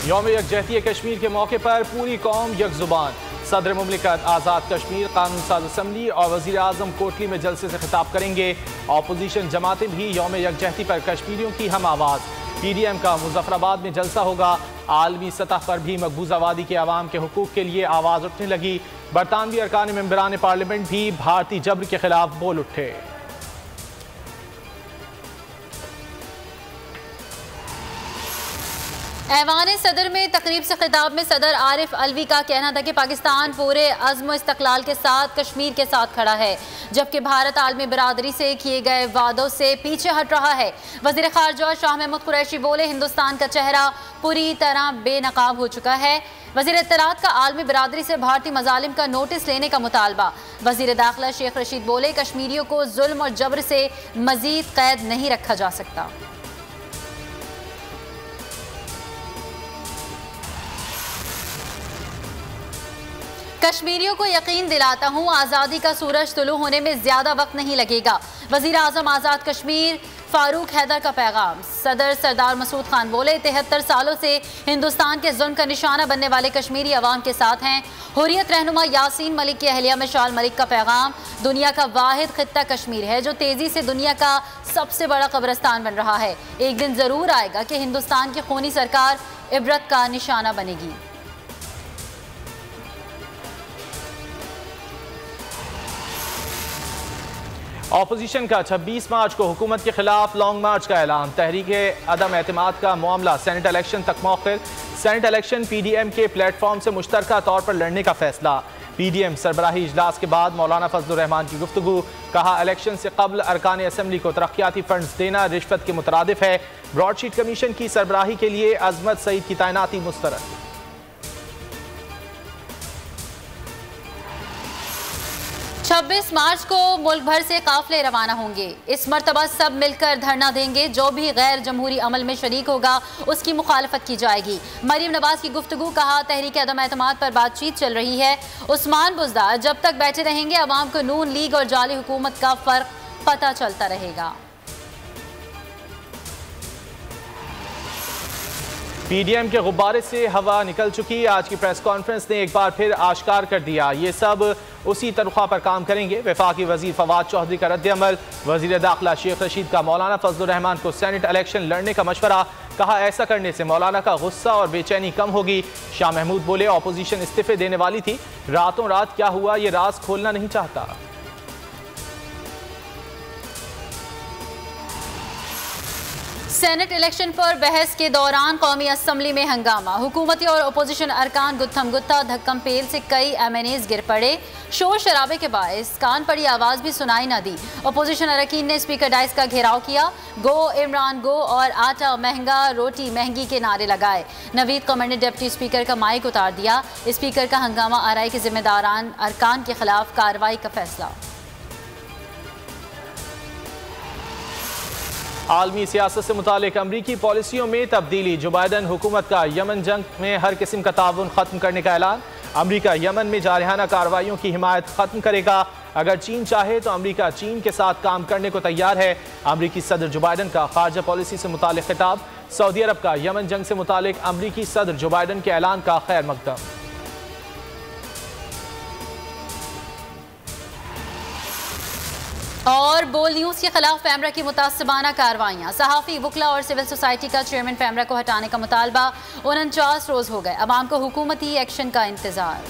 यौम यकजहती कश्मीर के मौके पर पूरी कौम यकजुबान। सदर मुमलिकत आज़ाद कश्मीर कानून साज असम्बली और वज़ीर आज़म कोटली में जलसे से खिताब करेंगे। अपोजिशन जमातें भी यौम यकजहती पर कश्मीरियों की हम आवाज़। PDM का मुजफ्फराबाद में जलसा होगा। आलमी सतह पर भी मकबूजा वादी के अवाम के हुकूक के लिए आवाज़ उठने लगी। बरतानवी अरकान मेंबरान पार्लियामेंट भी भारतीय जबर के खिलाफ बोल उठे। ऐवान सदर में तकरीब से खिताब में सदर आरिफ अलवी का कहना था कि पाकिस्तान पूरे अज़्म इस्तक़लाल के साथ कश्मीर के साथ खड़ा है, जबकि भारत आलमी बिरादरी से किए गए वादों से पीछे हट रहा है। वज़ीर ख़ारजा शाह महमूद कुरैशी बोले, हिंदुस्तान का चेहरा पूरी तरह बेनकाब हो चुका है। वज़ीर इत्तलात का आलमी बिरादरी से भारतीय मज़ालिम का नोटिस लेने का मुतालबा। वज़ीर दाखिला शेख रशीद बोले, कश्मीरियों को जुल्म और जबर से मज़ीद कैद नहीं रखा जा सकता। कश्मीरियों को यकीन दिलाता हूँ, आज़ादी का सूरज तुलू होने में ज़्यादा वक्त नहीं लगेगा। वज़ीर आज़म आज़ाद कश्मीर फारूक हैदर का पैगाम। सदर सरदार मसूद खान बोले, 73 सालों से हिंदुस्तान के जुल्म का निशाना बनने वाले कश्मीरी अवाम के साथ हैं। हुर्रियत रहनुमा यासीन मलिक की अहलिया मिशाल मलिक का पैगाम। दुनिया का वाहिद खित्ता कश्मीर है जो तेज़ी से दुनिया का सबसे बड़ा कब्रिस्तान बन रहा है। एक दिन ज़रूर आएगा कि हिंदुस्तान की खूनी सरकार इबरत का निशाना बनेगी। अपोजिशन का 26 मार्च को हुकूमत के खिलाफ लॉन्ग मार्च का ऐलान। तहरीक अदम एतमाद का मामला सेनेट इलेक्शन तक मौखिर। सेनेट इलेक्शन PDM के प्लेटफॉर्म से मुश्तरका तौर पर लड़ने का फैसला। PDM सरबराही इजलास के बाद मौलाना फजलुर रहमान की गुफ्तगू। कहा, इलेक्शन से कबल अरकान असम्बली को तरक्याती फंड्स देना रिश्वत के मुतरादिफ है। ब्रॉडशीट कमीशन की सरबराही के लिए अजमत सईद की तैनाती मुस्तरद। 26 मार्च को मुल्क भर से काफिले रवाना होंगे। इस मरतबा सब मिलकर धरना देंगे। जो भी गैर जमहूरी अमल में शरीक होगा उसकी मुखालफत की जाएगी। मरीम नवाज की गुफ्तगू। कहा, तहरीक अदम एतमाद पर बातचीत चल रही है। उस्मान बुज़दार, जब तक बैठे रहेंगे अवाम को नून लीग और जाली हुकूमत का फ़र्क पता चलता रहेगा। PDM के गुब्बारे से हवा निकल चुकी। आज की प्रेस कॉन्फ्रेंस ने एक बार फिर आश्कार कर दिया, ये सब उसी तनख्वाह पर काम करेंगे। वफाकी वजीर फवाद चौधरी का रद्द-ए-अमल। वजीर दाखिला शेख रशीद का मौलाना फजलुर रहमान को सेनेट इलेक्शन लड़ने का मशवरा। कहा, ऐसा करने से मौलाना का गुस्सा और बेचैनी कम होगी। शाह महमूद बोले, अपोजिशन इस्तीफे देने वाली थी, रातों रात क्या हुआ ये राज खोलना नहीं चाहता। सेनेट इलेक्शन पर बहस के दौरान कौमी असम्बली में हंगामा। हुकूमती और अपोजिशन अरकान गुत्थम गुत्ता धक्कम पेल से कई MNAs गिर पड़े। शोर शराबे के बायस कान पड़ी आवाज़ भी सुनाई न दी। अपोजिशन अरकान ने स्पीकर डाइस का घेराव किया। गो इमरान गो और आटा महंगा रोटी महंगी के नारे लगाए। नवीद कमर ने डिप्टी स्पीकर का माइक उतार दिया। स्पीकर का हंगामा आराई के जिम्मेदारान अरकान के खिलाफ कार्रवाई का फैसला। आलमी सियासत से मुतालिक अमरीकी पॉलिसियों में तब्दीली। जो बाइडन हुकूमत का यमन जंग में हर किस्म का ताउन खत्म करने का ऐलान। अमरीका यमन में जारहाना कार्रवाइयों की हिमायत खत्म करेगा। अगर चीन चाहे तो अमरीका चीन के साथ काम करने को तैयार है। अमरीकी सदर जो बाइडन का खारजा पॉलिसी से मुतालिक खिताब। सऊदी अरब का यमन जंग से मुतालिक अमरीकी सदर जो बाइडन के ऐलान का खैर मकदम। और बोल न्यूज़ के खिलाफ पैमरा की मुतासिबाना कार्रवाइयाँ। सहाफ़ी, वकला और सिविल सोसाइटी का चेयरमैन पैमरा को हटाने का मुतालबा। 49 रोज़ हो गए, अवाम को हुकूमती एक्शन का इंतजार।